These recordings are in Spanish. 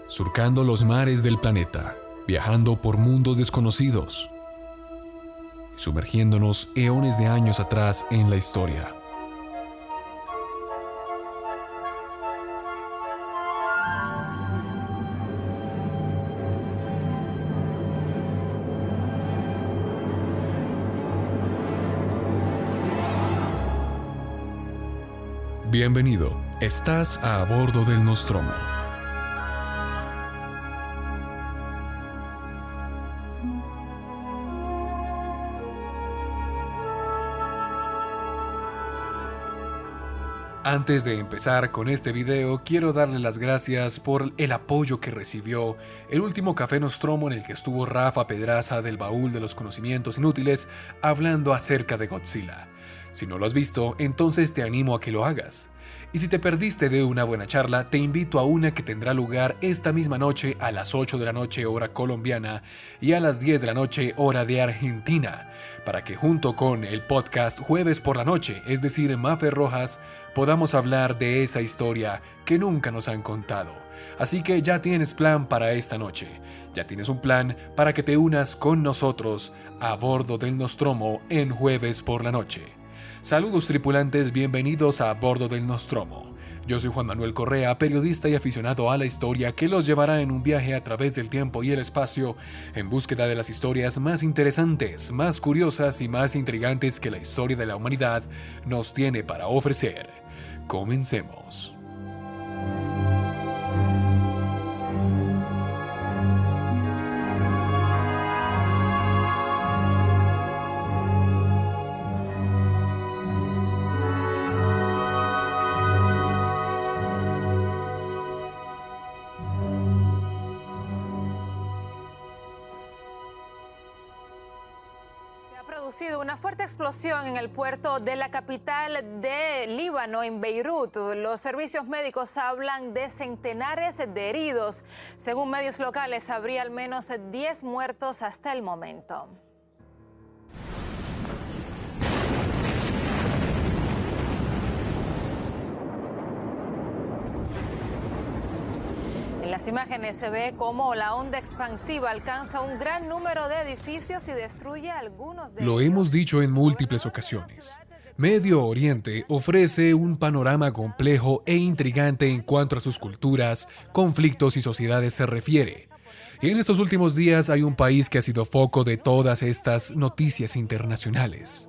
surcando los mares del planeta, viajando por mundos desconocidos, sumergiéndonos eones de años atrás en la historia. Bienvenido, estás a bordo del Nostromo. Antes de empezar con este video, quiero darle las gracias por el apoyo que recibió el último Café Nostromo en el que estuvo Rafa Pedraza del Baúl de los Conocimientos Inútiles hablando acerca de Godzilla. Si no lo has visto, entonces te animo a que lo hagas. Y si te perdiste de una buena charla, te invito a una que tendrá lugar esta misma noche a las 8 de la noche hora colombiana y a las 10 de la noche hora de Argentina, para que junto con el podcast Jueves por la Noche, es decir, Mafe Rojas, podamos hablar de esa historia que nunca nos han contado. Así que ya tienes plan para esta noche. Ya tienes un plan para que te unas con nosotros a bordo del Nostromo en Jueves por la Noche. Saludos tripulantes, bienvenidos a bordo del Nostromo. Yo soy Juan Manuel Correa, periodista y aficionado a la historia que los llevará en un viaje a través del tiempo y el espacio en búsqueda de las historias más interesantes, más curiosas y más intrigantes que la historia de la humanidad nos tiene para ofrecer. Comencemos. Una fuerte explosión en el puerto de la capital de Líbano, en Beirut. Los servicios médicos hablan de centenares de heridos. Según medios locales, habría al menos 10 muertos hasta el momento. En las imágenes se ve cómo la onda expansiva alcanza un gran número de edificios y destruye algunos de ellos. Lo hemos dicho en múltiples ocasiones. Medio Oriente ofrece un panorama complejo e intrigante en cuanto a sus culturas, conflictos y sociedades se refiere. Y en estos últimos días hay un país que ha sido foco de todas estas noticias internacionales.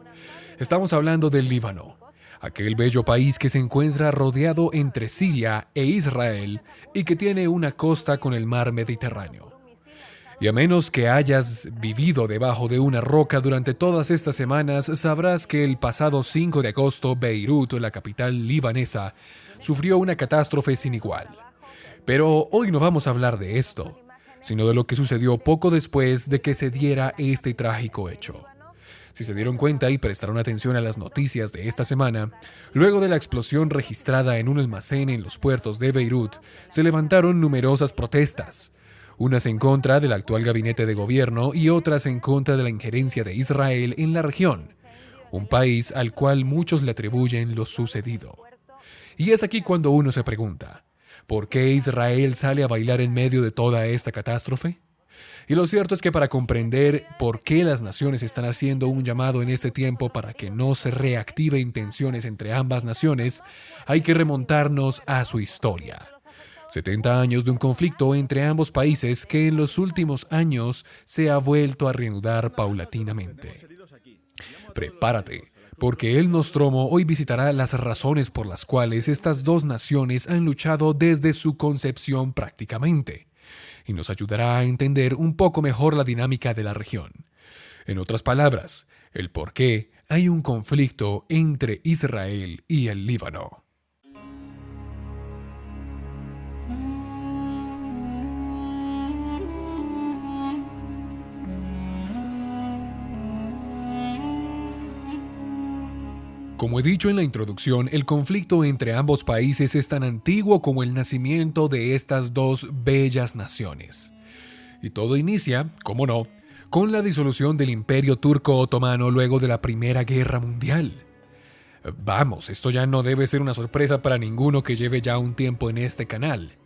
Estamos hablando del Líbano. Aquel bello país que se encuentra rodeado entre Siria e Israel y que tiene una costa con el mar Mediterráneo. Y a menos que hayas vivido debajo de una roca durante todas estas semanas, sabrás que el pasado 5 de agosto Beirut, la capital libanesa, sufrió una catástrofe sin igual. Pero hoy no vamos a hablar de esto, sino de lo que sucedió poco después de que se diera este trágico hecho. Si se dieron cuenta y prestaron atención a las noticias de esta semana, luego de la explosión registrada en un almacén en los puertos de Beirut, se levantaron numerosas protestas, unas en contra del actual gabinete de gobierno y otras en contra de la injerencia de Israel en la región, un país al cual muchos le atribuyen lo sucedido. Y es aquí cuando uno se pregunta, ¿por qué Israel sale a bailar en medio de toda esta catástrofe? Y lo cierto es que para comprender por qué las naciones están haciendo un llamado en este tiempo para que no se reactiven tensiones entre ambas naciones, hay que remontarnos a su historia. 70 años de un conflicto entre ambos países que en los últimos años se ha vuelto a reanudar paulatinamente. Prepárate, porque el Nostromo hoy visitará las razones por las cuales estas dos naciones han luchado desde su concepción prácticamente, y nos ayudará a entender un poco mejor la dinámica de la región. En otras palabras, el por qué hay un conflicto entre Israel y el Líbano. Como he dicho en la introducción, el conflicto entre ambos países es tan antiguo como el nacimiento de estas dos bellas naciones. Y todo inicia, cómo no, con la disolución del Imperio Turco Otomano luego de la Primera Guerra Mundial. Vamos, esto ya no debe ser una sorpresa para ninguno que lleve ya un tiempo en este canal.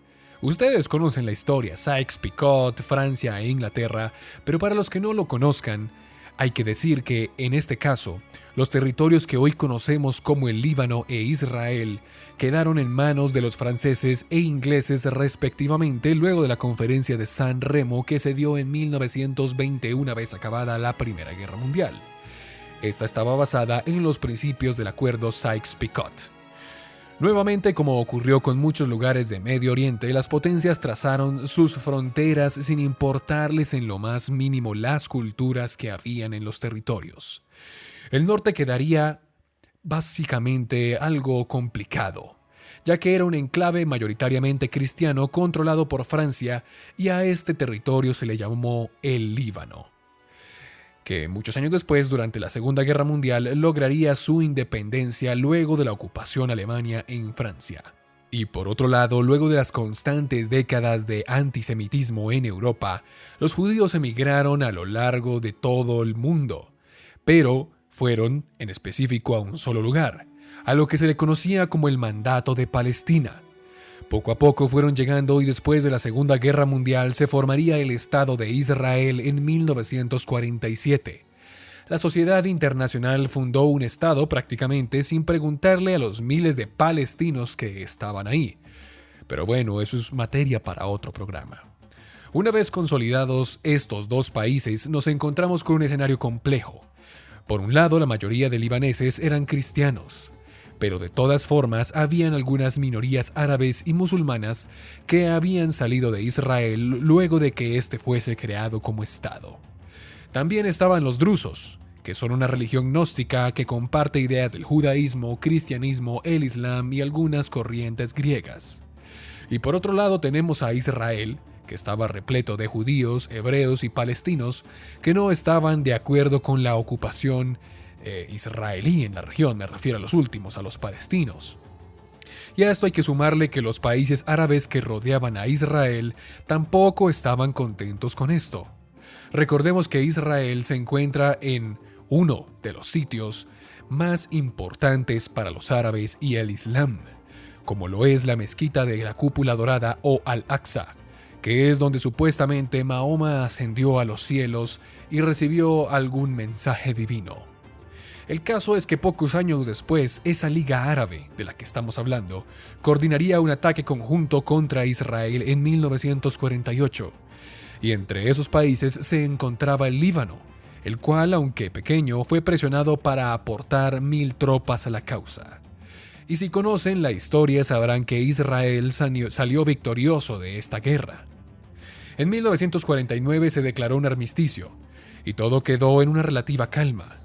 Ustedes conocen la historia, Sykes-Picot, Francia e Inglaterra, pero para los que no lo conozcan, hay que decir que, en este caso, los territorios que hoy conocemos como el Líbano e Israel quedaron en manos de los franceses e ingleses respectivamente luego de la conferencia de San Remo que se dio en 1920 una vez acabada la Primera Guerra Mundial. Esta estaba basada en los principios del acuerdo Sykes-Picot. Nuevamente, como ocurrió con muchos lugares de Medio Oriente, las potencias trazaron sus fronteras sin importarles en lo más mínimo las culturas que habían en los territorios. El norte quedaría básicamente algo complicado, ya que era un enclave mayoritariamente cristiano controlado por Francia y a este territorio se le llamó el Líbano, que muchos años después, durante la Segunda Guerra Mundial, lograría su independencia luego de la ocupación alemana en Francia. Y por otro lado, luego de las constantes décadas de antisemitismo en Europa, los judíos emigraron a lo largo de todo el mundo, pero fueron, en específico, a un solo lugar, a lo que se le conocía como el Mandato de Palestina. Poco a poco fueron llegando y después de la Segunda Guerra Mundial se formaría el Estado de Israel en 1947. La sociedad internacional fundó un Estado prácticamente sin preguntarle a los miles de palestinos que estaban ahí. Pero bueno, eso es materia para otro programa. Una vez consolidados estos dos países, nos encontramos con un escenario complejo. Por un lado, la mayoría de libaneses eran cristianos, pero de todas formas habían algunas minorías árabes y musulmanas que habían salido de Israel luego de que éste fuese creado como Estado. También estaban los drusos, que son una religión gnóstica que comparte ideas del judaísmo, cristianismo, el islam y algunas corrientes griegas. Y por otro lado tenemos a Israel, que estaba repleto de judíos, hebreos y palestinos que no estaban de acuerdo con la ocupación israelí en la región, me refiero a los últimos, a los palestinos. Y a esto hay que sumarle que los países árabes que rodeaban a Israel tampoco estaban contentos con esto. Recordemos que Israel se encuentra en uno de los sitios más importantes para los árabes y el Islam, como lo es la mezquita de la Cúpula Dorada o Al-Aqsa, que es donde supuestamente Mahoma ascendió a los cielos y recibió algún mensaje divino. El caso es que pocos años después, esa Liga Árabe, de la que estamos hablando, coordinaría un ataque conjunto contra Israel en 1948. Y entre esos países se encontraba el Líbano, el cual, aunque pequeño, fue presionado para aportar 1,000 tropas a la causa. Y si conocen la historia sabrán que Israel salió victorioso de esta guerra. En 1949 se declaró un armisticio, y todo quedó en una relativa calma,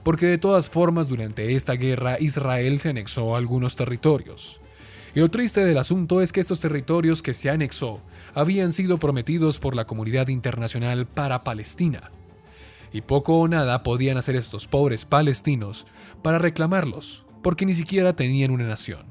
porque de todas formas durante esta guerra Israel se anexó a algunos territorios. Y lo triste del asunto es que estos territorios que se anexó habían sido prometidos por la comunidad internacional para Palestina. Y poco o nada podían hacer estos pobres palestinos para reclamarlos, porque ni siquiera tenían una nación.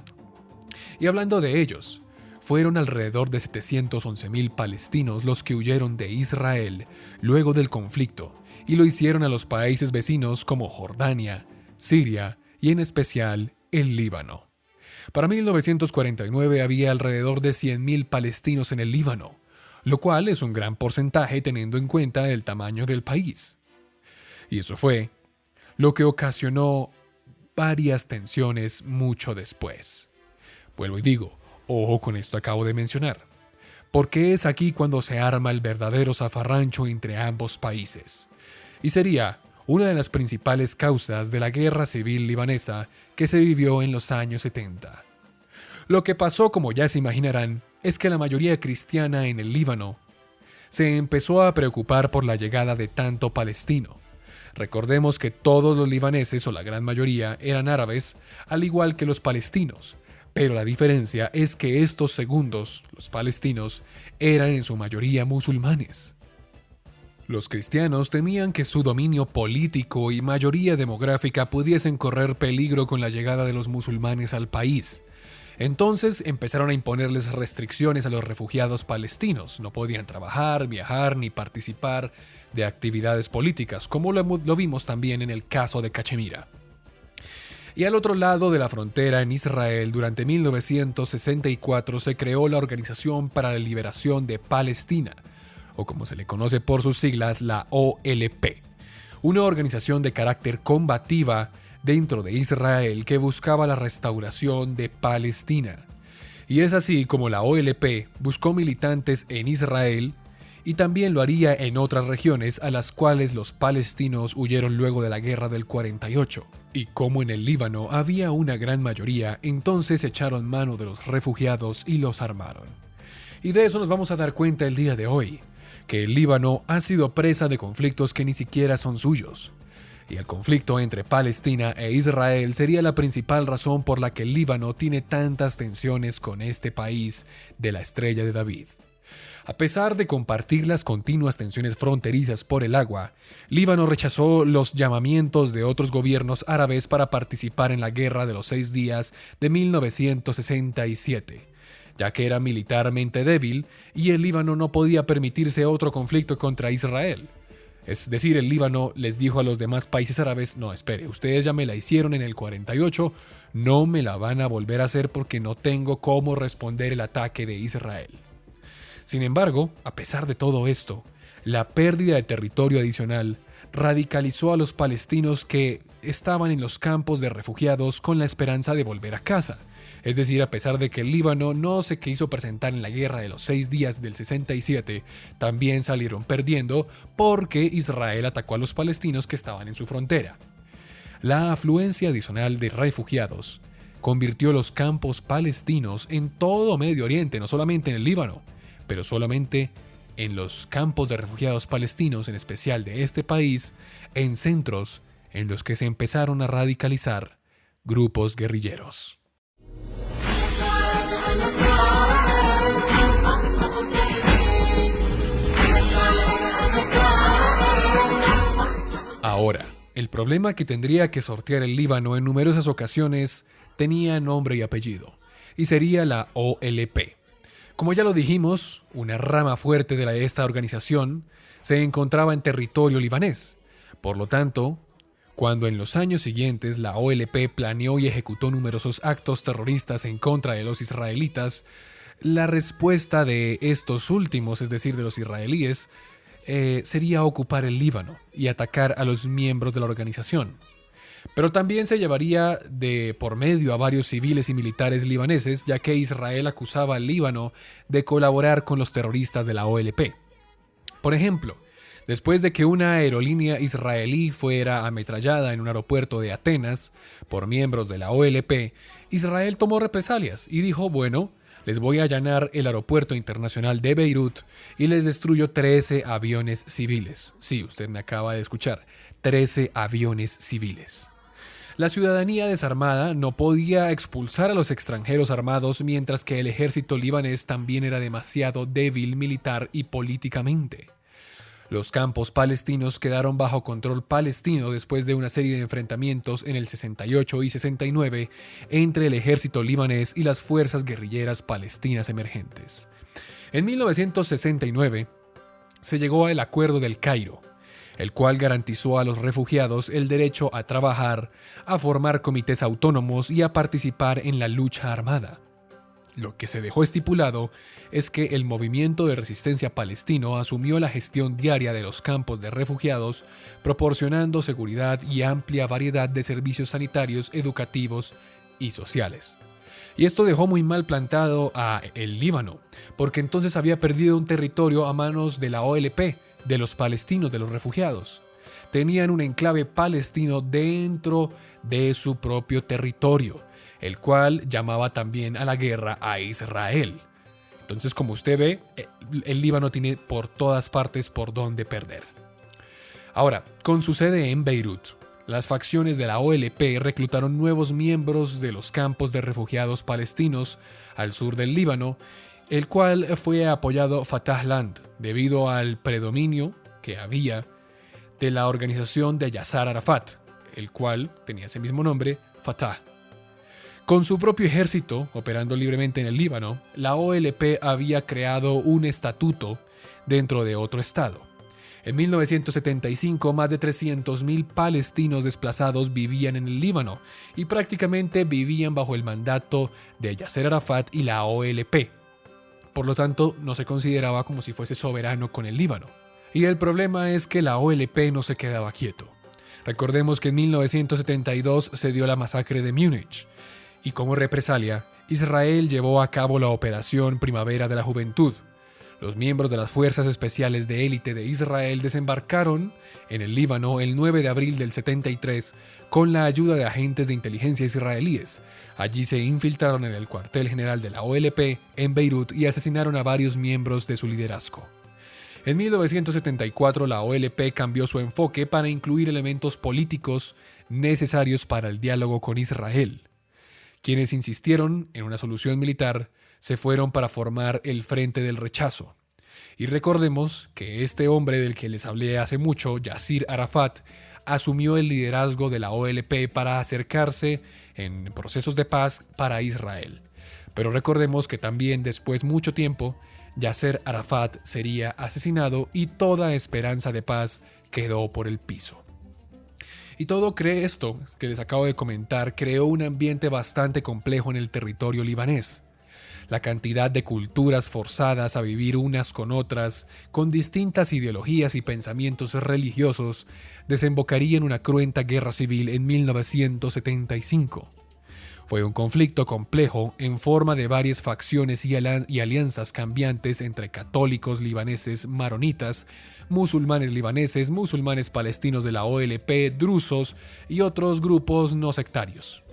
Y hablando de ellos, fueron alrededor de 711,000 palestinos los que huyeron de Israel luego del conflicto, y lo hicieron a los países vecinos como Jordania, Siria y en especial el Líbano. Para 1949 había alrededor de 100,000 palestinos en el Líbano, lo cual es un gran porcentaje teniendo en cuenta el tamaño del país. Y eso fue lo que ocasionó varias tensiones mucho después. Vuelvo y digo, ojo con esto acabo de mencionar, porque es aquí cuando se arma el verdadero zafarrancho entre ambos países. Y sería una de las principales causas de la guerra civil libanesa que se vivió en los años 70. Lo que pasó, como ya se imaginarán, es que la mayoría cristiana en el Líbano se empezó a preocupar por la llegada de tanto palestino. Recordemos que todos los libaneses, o la gran mayoría, eran árabes, al igual que los palestinos, pero la diferencia es que estos segundos, los palestinos, eran en su mayoría musulmanes. Los cristianos temían que su dominio político y mayoría demográfica pudiesen correr peligro con la llegada de los musulmanes al país. Entonces empezaron a imponerles restricciones a los refugiados palestinos. No podían trabajar, viajar ni participar de actividades políticas, como lo vimos también en el caso de Cachemira. Y al otro lado de la frontera, en Israel, durante 1964 se creó la Organización para la Liberación de Palestina, o como se le conoce por sus siglas, la OLP, una organización de carácter combativa dentro de Israel que buscaba la restauración de Palestina. Y es así como la OLP buscó militantes en Israel y también lo haría en otras regiones a las cuales los palestinos huyeron luego de la guerra del 48. Y como en el Líbano había una gran mayoría, entonces echaron mano de los refugiados y los armaron. Y de eso nos vamos a dar cuenta el día de hoy, que el Líbano ha sido presa de conflictos que ni siquiera son suyos. Y el conflicto entre Palestina e Israel sería la principal razón por la que el Líbano tiene tantas tensiones con este país de la Estrella de David. A pesar de compartir las continuas tensiones fronterizas por el agua, Líbano rechazó los llamamientos de otros gobiernos árabes para participar en la Guerra de los 6 días de 1967, ya que era militarmente débil y el Líbano no podía permitirse otro conflicto contra Israel. Es decir, el Líbano les dijo a los demás países árabes: no, espere, ustedes ya me la hicieron en el 48, no me la van a volver a hacer porque no tengo cómo responder el ataque de Israel. Sin embargo, a pesar de todo esto, la pérdida de territorio adicional radicalizó a los palestinos que estaban en los campos de refugiados con la esperanza de volver a casa. Es decir, a pesar de que el Líbano no se quiso presentar en la guerra de los 6 días del 67, también salieron perdiendo porque Israel atacó a los palestinos que estaban en su frontera. La afluencia adicional de refugiados convirtió los campos palestinos en todo Medio Oriente, no solamente en el Líbano, pero solamente en los campos de refugiados palestinos, en especial de este país, en centros en los que se empezaron a radicalizar grupos guerrilleros. Ahora, el problema que tendría que sortear el Líbano en numerosas ocasiones tenía nombre y apellido, y sería la OLP. Como ya lo dijimos, una rama fuerte de esta organización se encontraba en territorio libanés. Por lo tanto, cuando en los años siguientes la OLP planeó y ejecutó numerosos actos terroristas en contra de los israelitas, la respuesta de estos últimos, es decir, de los israelíes, sería ocupar el Líbano y atacar a los miembros de la organización. Pero también se llevaría de por medio a varios civiles y militares libaneses, ya que Israel acusaba al Líbano de colaborar con los terroristas de la OLP. Por ejemplo, después de que una aerolínea israelí fuera ametrallada en un aeropuerto de Atenas por miembros de la OLP, Israel tomó represalias y dijo: bueno, les voy a allanar el aeropuerto internacional de Beirut y les destruyo 13 aviones civiles. Sí, usted me acaba de escuchar, 13 aviones civiles. La ciudadanía desarmada no podía expulsar a los extranjeros armados, mientras que el ejército libanés también era demasiado débil militar y políticamente. Los campos palestinos quedaron bajo control palestino después de una serie de enfrentamientos en el 68 y 69 entre el ejército libanés y las fuerzas guerrilleras palestinas emergentes. En 1969 se llegó al Acuerdo del Cairo, el cual garantizó a los refugiados el derecho a trabajar, a formar comités autónomos y a participar en la lucha armada. Lo que se dejó estipulado es que el movimiento de resistencia palestino asumió la gestión diaria de los campos de refugiados, proporcionando seguridad y amplia variedad de servicios sanitarios, educativos y sociales. Y esto dejó muy mal plantado a el Líbano, porque entonces había perdido un territorio a manos de la OLP, de los palestinos, de los refugiados. Tenían un enclave palestino dentro de su propio territorio, el cual llamaba también a la guerra a Israel. Entonces, como usted ve, el Líbano tiene por todas partes por donde perder. Ahora, con su sede en Beirut, las facciones de la OLP reclutaron nuevos miembros de los campos de refugiados palestinos al sur del Líbano, el cual fue apoyado Fatah Land debido al predominio que había de la organización de Yasser Arafat, el cual tenía ese mismo nombre, Fatah. Con su propio ejército operando libremente en el Líbano, la OLP había creado un estatuto dentro de otro estado. En 1975, más de 300.000 palestinos desplazados vivían en el Líbano y prácticamente vivían bajo el mandato de Yasser Arafat y la OLP. Por lo tanto, no se consideraba como si fuese soberano con el Líbano. Y el problema es que la OLP no se quedaba quieto. Recordemos que en 1972 se dio la masacre de Múnich, y como represalia, Israel llevó a cabo la Operación Primavera de la Juventud. Los miembros de las Fuerzas Especiales de Élite de Israel desembarcaron en el Líbano el 9 de abril del 73 con la ayuda de agentes de inteligencia israelíes. Allí se infiltraron en el cuartel general de la OLP en Beirut y asesinaron a varios miembros de su liderazgo. En 1974 la OLP cambió su enfoque para incluir elementos políticos necesarios para el diálogo con Israel. Quienes insistieron en una solución militar se fueron para formar el Frente del Rechazo. Y recordemos que este hombre del que les hablé hace mucho, Yasser Arafat, asumió el liderazgo de la OLP para acercarse en procesos de paz para Israel. Pero recordemos que también después mucho tiempo, Yasser Arafat sería asesinado y toda esperanza de paz quedó por el piso. Y todo esto que les acabo de comentar creó un ambiente bastante complejo en el territorio libanés. La cantidad de culturas forzadas a vivir unas con otras, con distintas ideologías y pensamientos religiosos, desembocaría en una cruenta guerra civil en 1975. Fue un conflicto complejo en forma de varias facciones y alianzas cambiantes entre católicos libaneses maronitas, musulmanes libaneses, musulmanes palestinos de la OLP, drusos y otros grupos no sectarios.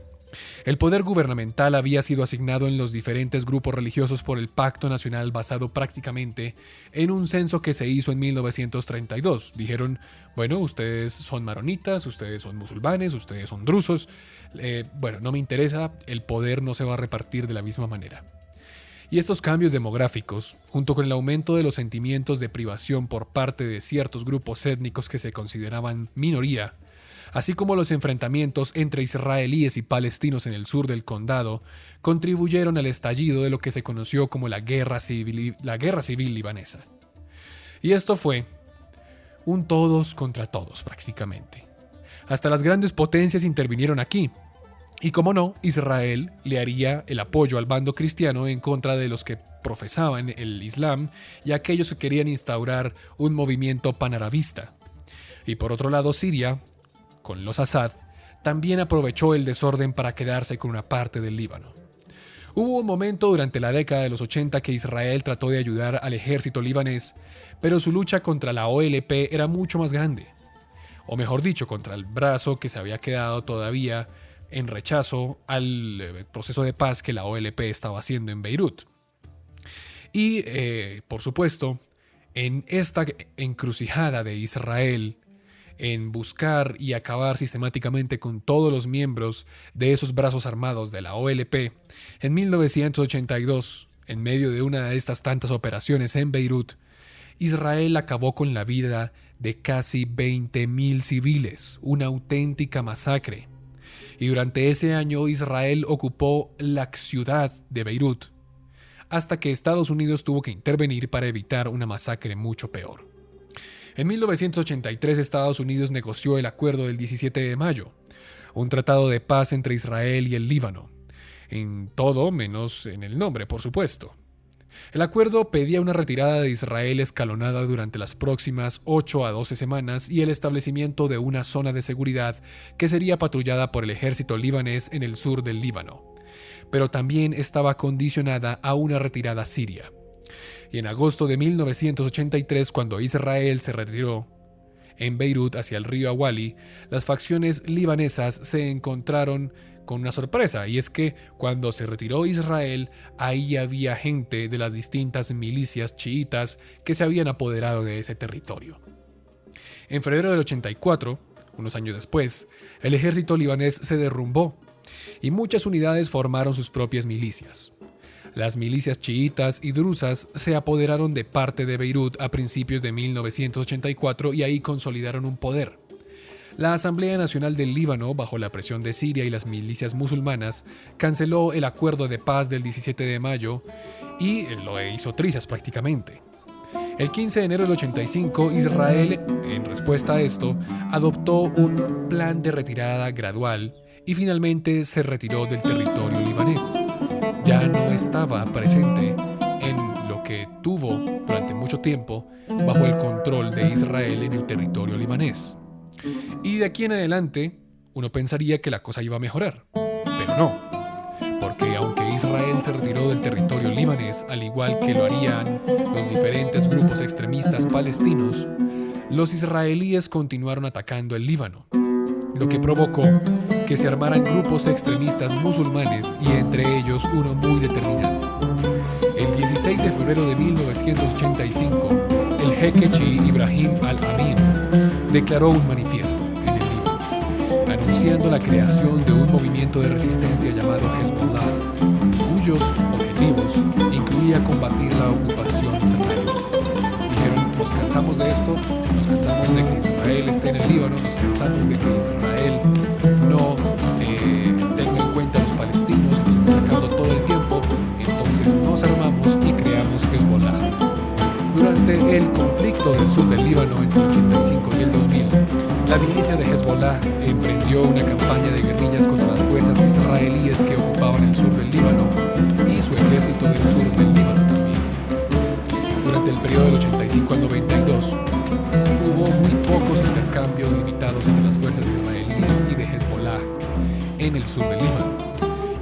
El poder gubernamental había sido asignado en los diferentes grupos religiosos por el Pacto Nacional basado prácticamente en un censo que se hizo en 1932. Dijeron, bueno, ustedes son maronitas, ustedes son musulmanes, ustedes son drusos. No me interesa, el poder no se va a repartir de la misma manera. Y estos cambios demográficos, junto con el aumento de los sentimientos de privación por parte de ciertos grupos étnicos que se consideraban minoría, así como los enfrentamientos entre israelíes y palestinos en el sur del condado, contribuyeron al estallido de lo que se conoció como la Guerra Civil libanesa. Y esto fue un todos contra todos prácticamente. Hasta las grandes potencias intervinieron aquí. Y como no, Israel le haría el apoyo al bando cristiano en contra de los que profesaban el Islam y aquellos que querían instaurar un movimiento panarabista. Y por otro lado, Siria, con los Assad, también aprovechó el desorden para quedarse con una parte del Líbano. Hubo un momento durante la década de los 80 que Israel trató de ayudar al ejército libanés, pero su lucha contra la OLP era mucho más grande. O mejor dicho, contra el brazo que se había quedado todavía en rechazo al proceso de paz que la OLP estaba haciendo en Beirut. Y, por supuesto, en esta encrucijada de Israel en buscar y acabar sistemáticamente con todos los miembros de esos brazos armados de la OLP, en 1982, en medio de una de estas tantas operaciones en Beirut, Israel acabó con la vida de casi 20.000 civiles, una auténtica masacre. Y durante ese año Israel ocupó la ciudad de Beirut, hasta que Estados Unidos tuvo que intervenir para evitar una masacre mucho peor. En 1983 Estados Unidos negoció el Acuerdo del 17 de mayo, un tratado de paz entre Israel y el Líbano, en todo menos en el nombre, por supuesto. El acuerdo pedía una retirada de Israel escalonada durante las próximas 8 a 12 semanas y el establecimiento de una zona de seguridad que sería patrullada por el ejército libanés en el sur del Líbano, pero también estaba condicionada a una retirada siria. Y en agosto de 1983, cuando Israel se retiró en Beirut hacia el río Awali, las facciones libanesas se encontraron con una sorpresa, y es que cuando se retiró Israel, ahí había gente de las distintas milicias chiitas que se habían apoderado de ese territorio. En febrero del 84, unos años después, el ejército libanés se derrumbó y muchas unidades formaron sus propias milicias. Las milicias chiitas y drusas se apoderaron de parte de Beirut a principios de 1984 y ahí consolidaron un poder. La Asamblea Nacional del Líbano, bajo la presión de Siria y las milicias musulmanas, canceló el acuerdo de paz del 17 de mayo y lo hizo trizas prácticamente. El 15 de enero del 85, Israel, en respuesta a esto, adoptó un plan de retirada gradual y finalmente se retiró del territorio libanés. Ya no estaba presente en lo que tuvo durante mucho tiempo bajo el control de Israel en el territorio libanés. Y de aquí en adelante, uno pensaría que la cosa iba a mejorar, pero no. Porque aunque Israel se retiró del territorio libanés, al igual que lo harían los diferentes grupos extremistas palestinos, los israelíes continuaron atacando el Líbano, lo que provocó que se armaran grupos extremistas musulmanes y entre ellos uno muy determinante. El 16 de febrero de 1985, el jeque chií Ibrahim al-Amin declaró un manifiesto en el Líbano, anunciando la creación de un movimiento de resistencia llamado Hezbollah, cuyos objetivos incluía combatir la ocupación israelí. Dijeron, nos cansamos de esto, nos cansamos de que Israel esté en el Líbano, nos cansamos de que Israel no tenga en cuenta a los palestinos y nos esté sacando todo el tiempo, entonces nos armamos y creamos Hezbollah. Durante el conflicto del sur del Líbano entre el 85 y el 2000, la milicia de Hezbollah emprendió una campaña de guerrillas contra las fuerzas israelíes que ocupaban el sur del Líbano y su ejército del sur del Líbano también. Durante el periodo del 85 al 92, hubo muy pocos intercambios limitados entre las fuerzas israelíes y de Hezbollah en el sur del Líbano.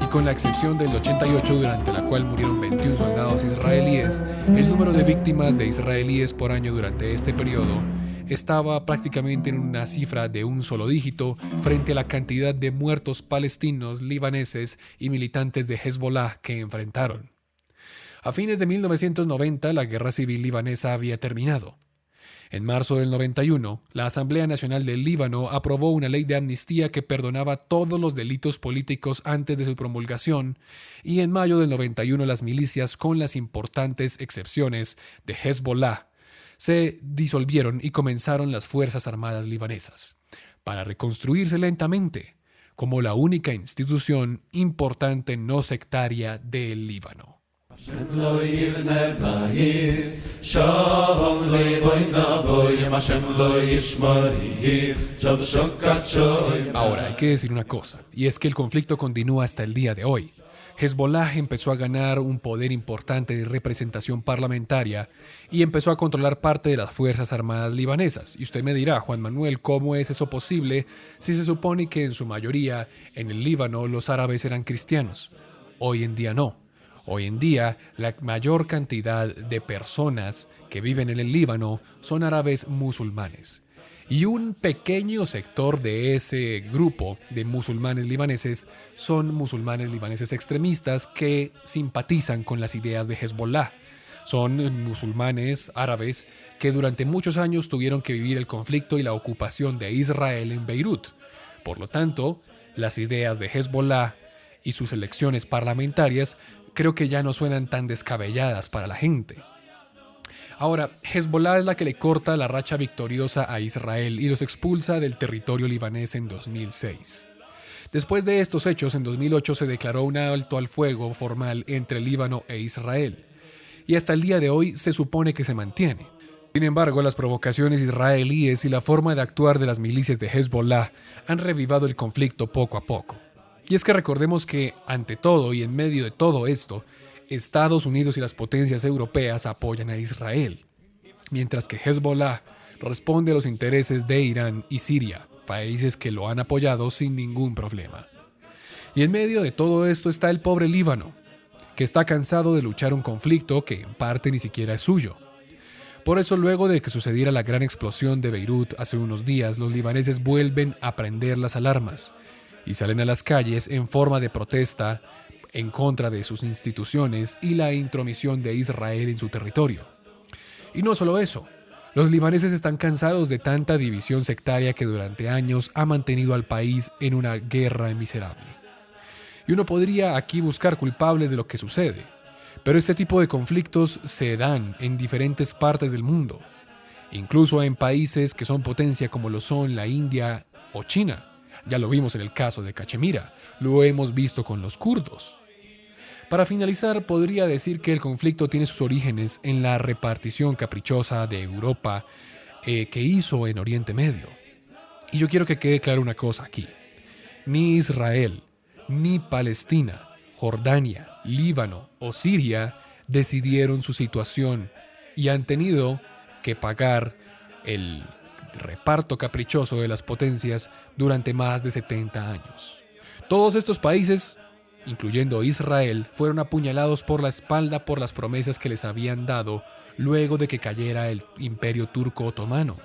Y con la excepción del 88, durante la cual murieron 21 soldados israelíes, el número de víctimas de israelíes por año durante este periodo estaba prácticamente en una cifra de un solo dígito frente a la cantidad de muertos palestinos, libaneses y militantes de Hezbollah que enfrentaron. A fines de 1990, la guerra civil libanesa había terminado. En marzo del 91, la Asamblea Nacional del Líbano aprobó una ley de amnistía que perdonaba todos los delitos políticos antes de su promulgación, y en mayo del 91 las milicias, con las importantes excepciones de Hezbollah, se disolvieron y comenzaron las Fuerzas Armadas libanesas, para reconstruirse lentamente como la única institución importante no sectaria del Líbano. Ahora hay que decir una cosa, y es que el conflicto continúa hasta el día de hoy. Hezbollah empezó a ganar un poder importante de representación parlamentaria y empezó a controlar parte de las Fuerzas Armadas libanesas. Y usted me dirá, Juan Manuel, ¿cómo es eso posible si se supone que en su mayoría en el Líbano los árabes eran cristianos? Hoy en día no. Hoy en día, la mayor cantidad de personas que viven en el Líbano son árabes musulmanes. Y un pequeño sector de ese grupo de musulmanes libaneses son musulmanes libaneses extremistas que simpatizan con las ideas de Hezbollah. Son musulmanes árabes que durante muchos años tuvieron que vivir el conflicto y la ocupación de Israel en Beirut. Por lo tanto, las ideas de Hezbollah y sus elecciones parlamentarias creo que ya no suenan tan descabelladas para la gente. Ahora, Hezbollah es la que le corta la racha victoriosa a Israel y los expulsa del territorio libanés en 2006. Después de estos hechos, en 2008 se declaró un alto al fuego formal entre Líbano e Israel, y hasta el día de hoy se supone que se mantiene. Sin embargo, las provocaciones israelíes y la forma de actuar de las milicias de Hezbollah han revivado el conflicto poco a poco. Y es que recordemos que, ante todo y en medio de todo esto, Estados Unidos y las potencias europeas apoyan a Israel, mientras que Hezbollah responde a los intereses de Irán y Siria, países que lo han apoyado sin ningún problema. Y en medio de todo esto está el pobre Líbano, que está cansado de luchar un conflicto que en parte ni siquiera es suyo. Por eso, luego de que sucediera la gran explosión de Beirut hace unos días, los libaneses vuelven a prender las alarmas y salen a las calles en forma de protesta en contra de sus instituciones y la intromisión de Israel en su territorio. Y no solo eso, los libaneses están cansados de tanta división sectaria que durante años ha mantenido al país en una guerra miserable. Y uno podría aquí buscar culpables de lo que sucede, pero este tipo de conflictos se dan en diferentes partes del mundo, incluso en países que son potencia como lo son la India o China. Ya lo vimos en el caso de Cachemira, lo hemos visto con los kurdos. Para finalizar, podría decir que el conflicto tiene sus orígenes en la repartición caprichosa de Europa que hizo en Oriente Medio. Y yo quiero que quede claro una cosa aquí. Ni Israel, ni Palestina, Jordania, Líbano o Siria decidieron su situación y han tenido que pagar el reparto caprichoso de las potencias durante más de 70 años. Todos estos países, incluyendo Israel, fueron apuñalados por la espalda por las promesas que les habían dado luego de que cayera el Imperio Turco Otomano.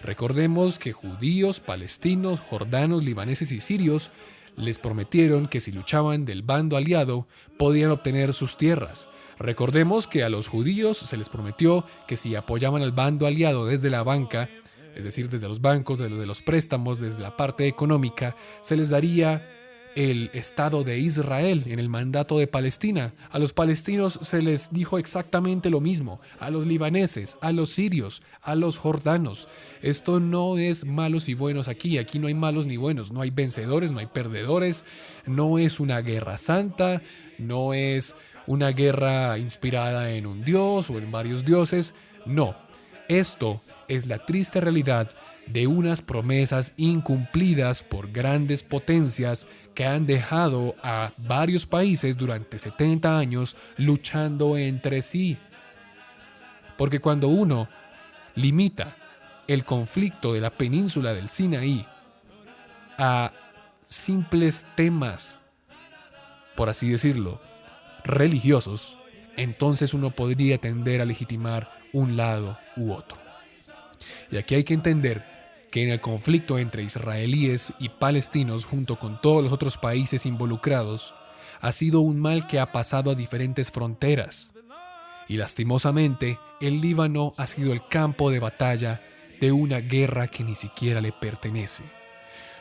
Recordemos que judíos, palestinos, jordanos, libaneses y sirios les prometieron que si luchaban del bando aliado podían obtener sus tierras. Recordemos que a los judíos se les prometió que si apoyaban al bando aliado desde la banca, es decir, desde los bancos, desde los préstamos, desde la parte económica, se les daría el Estado de Israel en el mandato de Palestina. A los palestinos se les dijo exactamente lo mismo, a los libaneses, a los sirios, a los jordanos. Esto no es malos y buenos aquí no hay malos ni buenos, no hay vencedores, no hay perdedores, no es una guerra santa, no es una guerra inspirada en un dios o en varios dioses, no. Esto es la triste realidad de unas promesas incumplidas por grandes potencias que han dejado a varios países durante 70 años luchando entre sí. Porque cuando uno limita el conflicto de la península del Sinaí a simples temas, por así decirlo, religiosos, entonces uno podría tender a legitimar un lado u otro. Y aquí hay que entender que en el conflicto entre israelíes y palestinos, junto con todos los otros países involucrados, ha sido un mal que ha pasado a diferentes fronteras. Y lastimosamente, el Líbano ha sido el campo de batalla de una guerra que ni siquiera le pertenece.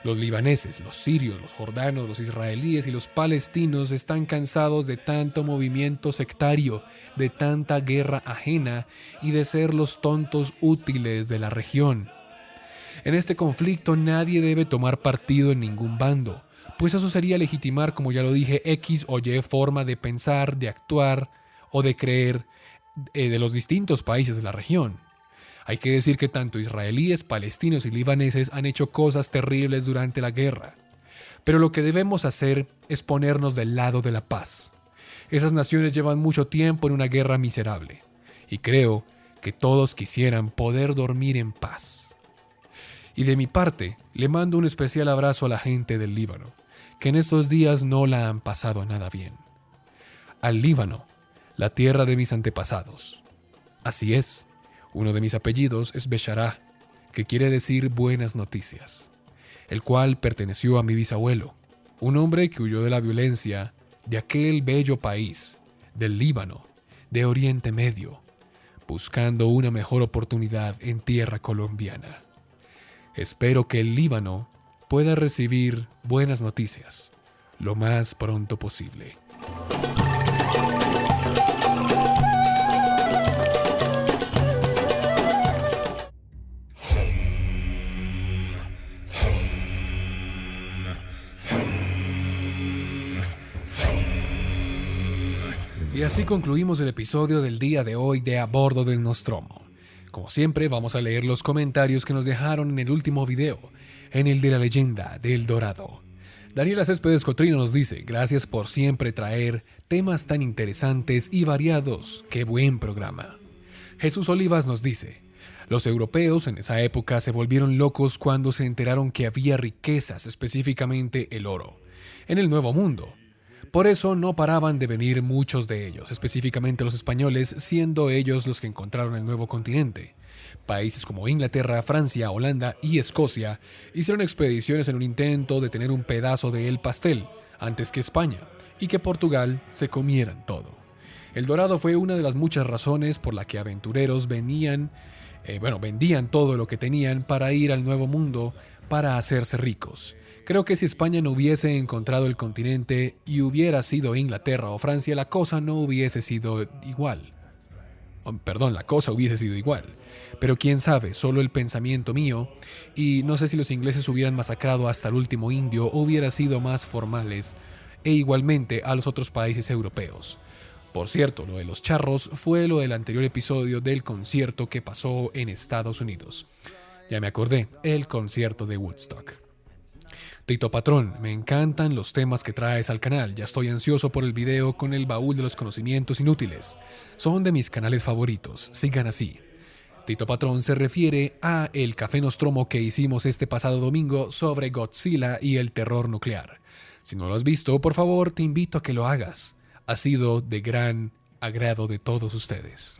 Los libaneses, los sirios, los jordanos, los israelíes y los palestinos están cansados de tanto movimiento sectario, de tanta guerra ajena y de ser los tontos útiles de la región. En este conflicto nadie debe tomar partido en ningún bando, pues eso sería legitimar, como ya lo dije, X o Y forma de pensar, de actuar o de creer de los distintos países de la región. Hay que decir que tanto israelíes, palestinos y libaneses han hecho cosas terribles durante la guerra. Pero lo que debemos hacer es ponernos del lado de la paz. Esas naciones llevan mucho tiempo en una guerra miserable. Y creo que todos quisieran poder dormir en paz. Y de mi parte, le mando un especial abrazo a la gente del Líbano, que en estos días no la han pasado nada bien. Al Líbano, la tierra de mis antepasados. Así es. Uno de mis apellidos es Beshará, que quiere decir buenas noticias, el cual perteneció a mi bisabuelo, un hombre que huyó de la violencia de aquel bello país, del Líbano, de Oriente Medio, buscando una mejor oportunidad en tierra colombiana. Espero que el Líbano pueda recibir buenas noticias lo más pronto posible. Y así concluimos el episodio del día de hoy de A Bordo del Nostromo. Como siempre, vamos a leer los comentarios que nos dejaron en el último video, en el de la leyenda del Dorado. Daniela Céspedes Cotrino nos dice: gracias por siempre traer temas tan interesantes y variados. ¡Qué buen programa! Jesús Olivas nos dice: los europeos en esa época se volvieron locos cuando se enteraron que había riquezas, específicamente el oro, en el Nuevo Mundo. Por eso no paraban de venir muchos de ellos, específicamente los españoles, siendo ellos los que encontraron el nuevo continente. Países como Inglaterra, Francia, Holanda y Escocia hicieron expediciones en un intento de tener un pedazo del pastel antes que España y que Portugal se comieran todo. El Dorado fue una de las muchas razones por la que aventureros vendían todo lo que tenían para ir al Nuevo Mundo para hacerse ricos. Creo que si España no hubiese encontrado el continente y hubiera sido Inglaterra o Francia, la cosa hubiese sido igual. Pero quién sabe, solo el pensamiento mío, y no sé si los ingleses hubieran masacrado hasta el último indio o hubiera sido más formales e igualmente a los otros países europeos. Por cierto, lo de los charros fue lo del anterior episodio del concierto que pasó en Estados Unidos. Ya me acordé, el concierto de Woodstock. Tito Patrón, me encantan los temas que traes al canal. Ya estoy ansioso por el video con el baúl de los conocimientos inútiles. Son de mis canales favoritos, sigan así. Tito Patrón se refiere a el Café Nostromo que hicimos este pasado domingo sobre Godzilla y el terror nuclear. Si no lo has visto, por favor, te invito a que lo hagas. Ha sido de gran agrado de todos ustedes.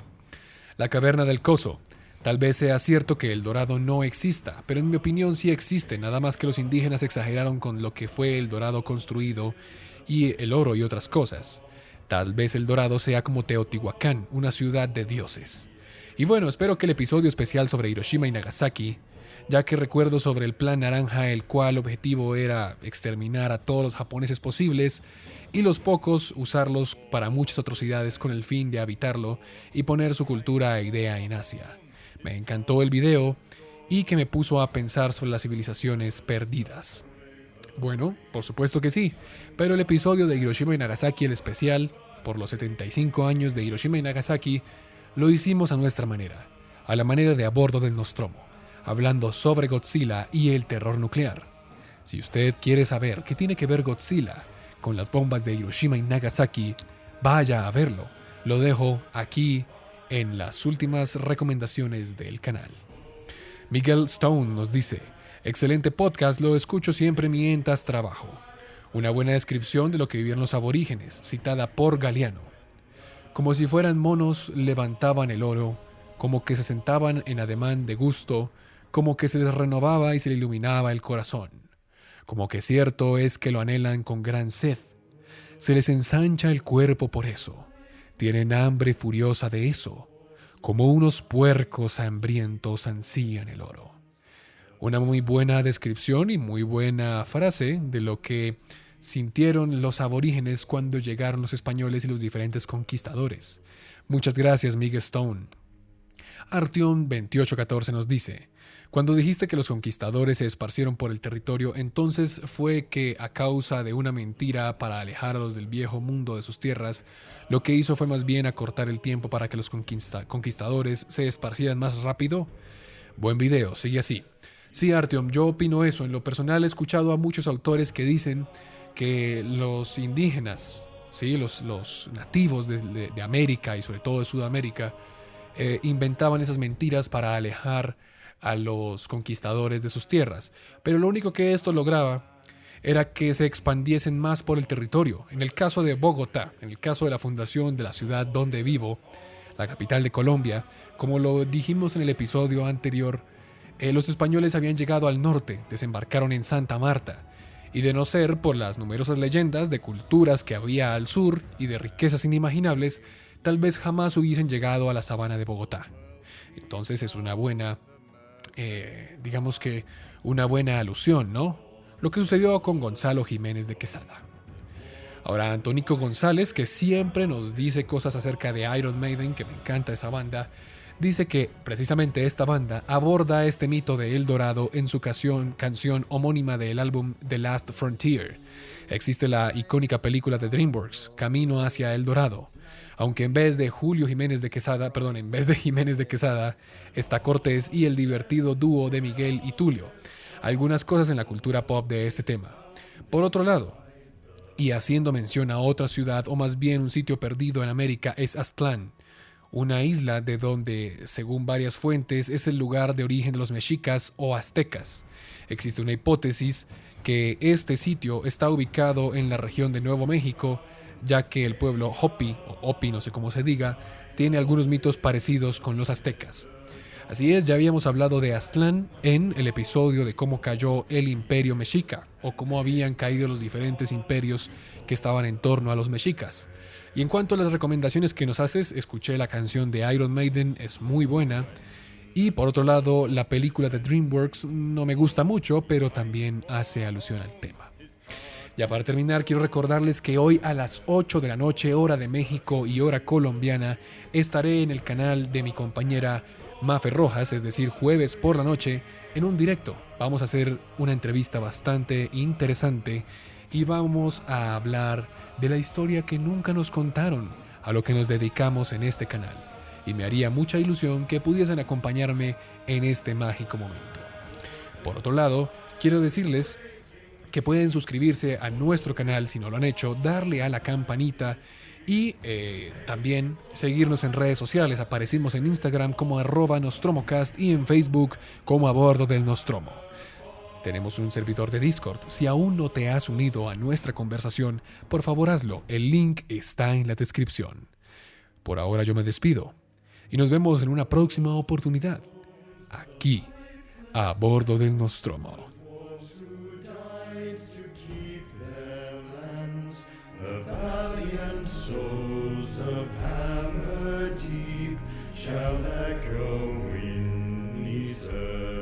La caverna del Coso. Tal vez sea cierto que el dorado no exista, pero en mi opinión sí existe, nada más que los indígenas exageraron con lo que fue el dorado construido y el oro y otras cosas. Tal vez el dorado sea como Teotihuacán, una ciudad de dioses. Y bueno, espero que el episodio especial sobre Hiroshima y Nagasaki, ya que recuerdo sobre el Plan Naranja, el cual objetivo era exterminar a todos los japoneses posibles y los pocos usarlos para muchas atrocidades con el fin de habitarlo y poner su cultura e idea en Asia. Me encantó el video y que me puso a pensar sobre las civilizaciones perdidas. Bueno, por supuesto que sí, pero el episodio de Hiroshima y Nagasaki, el especial, por los 75 años de Hiroshima y Nagasaki, lo hicimos a nuestra manera, a la manera de A Bordo del Nostromo, hablando sobre Godzilla y el terror nuclear. Si usted quiere saber qué tiene que ver Godzilla con las bombas de Hiroshima y Nagasaki, vaya a verlo. Lo dejo aquí en las últimas recomendaciones del canal. Miguel Stone nos dice: excelente podcast, lo escucho siempre mientras trabajo. Una buena descripción de lo que vivían los aborígenes, citada por Galeano. Como si fueran monos, levantaban el oro, como que se sentaban en ademán de gusto, como que se les renovaba y se les iluminaba el corazón. Como que cierto es que lo anhelan con gran sed. Se les ensancha el cuerpo por eso. Tienen hambre furiosa de eso. Como unos puercos hambrientos ansían el oro. Una muy buena descripción y muy buena frase de lo que sintieron los aborígenes cuando llegaron los españoles y los diferentes conquistadores. Muchas gracias, Miguel Stone. Artyom 2814 nos dice: cuando dijiste que los conquistadores se esparcieron por el territorio, entonces fue que a causa de una mentira para alejar a los del viejo mundo de sus tierras, lo que hizo fue más bien acortar el tiempo para que los conquistadores se esparcieran más rápido. Buen video, sigue así. Sí, Artyom, yo opino eso. En lo personal he escuchado a muchos autores que dicen que los indígenas, ¿sí? los nativos de América y sobre todo de Sudamérica, inventaban esas mentiras para alejar a los conquistadores de sus tierras, pero lo único que esto lograba era que se expandiesen más por el territorio. En el caso de Bogotá, en el caso de la fundación de la ciudad donde vivo, la capital de Colombia, como lo dijimos en el episodio anterior, los españoles habían llegado al norte, desembarcaron en Santa Marta, y de no ser por las numerosas leyendas de culturas que había al sur y de riquezas inimaginables, tal vez jamás hubiesen llegado a la sabana de Bogotá. Entonces es una buena digamos que una buena alusión, ¿no? Lo que sucedió con Gonzalo Jiménez de Quesada. Ahora, Antonico González, que siempre nos dice cosas acerca de Iron Maiden, que me encanta esa banda, dice que precisamente esta banda aborda este mito de El Dorado en su canción homónima del álbum The Last Frontier. Existe la icónica película de DreamWorks, Camino hacia El Dorado. Aunque en vez de Jiménez de Quesada, está Cortés y el divertido dúo de Miguel y Tulio. Algunas cosas en la cultura pop de este tema. Por otro lado, y haciendo mención a otra ciudad, o más bien un sitio perdido en América, es Aztlán, una isla de donde, según varias fuentes, es el lugar de origen de los mexicas o aztecas. Existe una hipótesis que este sitio está ubicado en la región de Nuevo México, ya que el pueblo Hopi, o Opi, no sé cómo se diga, tiene algunos mitos parecidos con los aztecas. Así es, ya habíamos hablado de Aztlán en el episodio de cómo cayó el imperio mexica, o cómo habían caído los diferentes imperios que estaban en torno a los mexicas. Y en cuanto a las recomendaciones que nos haces, escuché la canción de Iron Maiden, es muy buena. Y por otro lado, la película de DreamWorks no me gusta mucho, pero también hace alusión al tema. Ya para terminar, quiero recordarles que hoy a las 8 de la noche, hora de México y hora colombiana, estaré en el canal de mi compañera Mafe Rojas, es decir, jueves por la noche, en un directo. Vamos a hacer una entrevista bastante interesante y vamos a hablar de la historia que nunca nos contaron, a lo que nos dedicamos en este canal. Y me haría mucha ilusión que pudiesen acompañarme en este mágico momento. Por otro lado, quiero decirles que pueden suscribirse a nuestro canal si no lo han hecho, darle a la campanita y también seguirnos en redes sociales. Aparecimos en Instagram como @nostromocast y en Facebook como A Bordo del Nostromo. Tenemos un servidor de Discord. Si aún no te has unido a nuestra conversación, por favor hazlo. El link está en la descripción. Por ahora yo me despido y nos vemos en una próxima oportunidad, aquí, a bordo del Nostromo. The valiant souls of Hammer Deep shall echo in eternity.